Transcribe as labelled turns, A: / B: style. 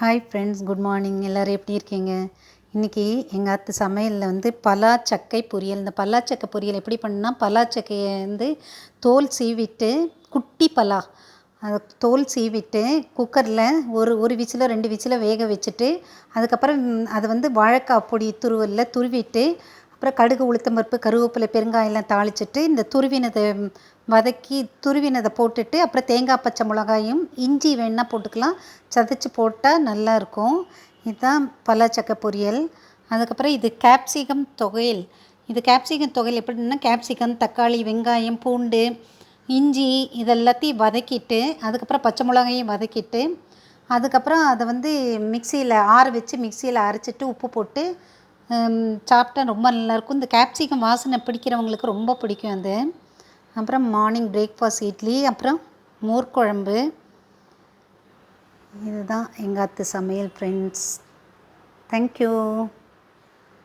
A: Hi friends, good morning. எல்லோரும் எப்படி இருக்கீங்க? இன்றைக்கி எங்கள் அத்தை சமையலில் வந்து பலாச்சக்கை பொரியல். இந்த பலாச்சக்கை பொரியல் எப்படி பண்ணால், பலாச்சக்கையை வந்து தோல் சீவிட்டு, குட்டி பலா அதை தோல் சீவிட்டு குக்கரில் ஒரு விசிலோ 2 விசிலோ வேக வச்சுட்டு, அதுக்கப்புறம் அதை வந்து வாழைக்காய் பொடி துருவலில் துருவிட்டு, அப்புறம் கடுகு, உளுத்தம்பருப்பு, கருவேப்பிலை, பெருங்காயம்லாம் தாளிச்சிட்டு, இந்த துருவினதை போட்டுட்டு, அப்புறம் தேங்காய், பச்சை மிளகாயும், இஞ்சி வேணுன்னா போட்டுக்கலாம், சதைச்சி போட்டால் நல்லாயிருக்கும். இதுதான் பலாச்சக்கை பொரியல். அதுக்கப்புறம் இது கேப்சிகம் தொகையல். இது கேப்சிகம் தொகையல் எப்படின்னா, கேப்சிகம், தக்காளி, வெங்காயம், பூண்டு, இஞ்சி இதெல்லாத்தையும் வதக்கிட்டு, அதுக்கப்புறம் பச்சை மிளகாயும் வதக்கிட்டு, அதுக்கப்புறம் அதை வந்து மிக்சியில் மிக்சியில் அரைச்சிட்டு உப்பு போட்டு சாப்பிட்டா ரொம்ப நல்லாயிருக்கும். இந்த கேப்சிகம் வாசனை பிடிக்கிறவங்களுக்கு ரொம்ப பிடிக்கும் அது. அப்புறம் மார்னிங் பிரேக்ஃபாஸ்ட் இட்லி, அப்புறம் மோர் குழம்பு. இதுதான் எங்கள் அத்தை சமையல் ஃப்ரெண்ட்ஸ். தேங்க்யூ.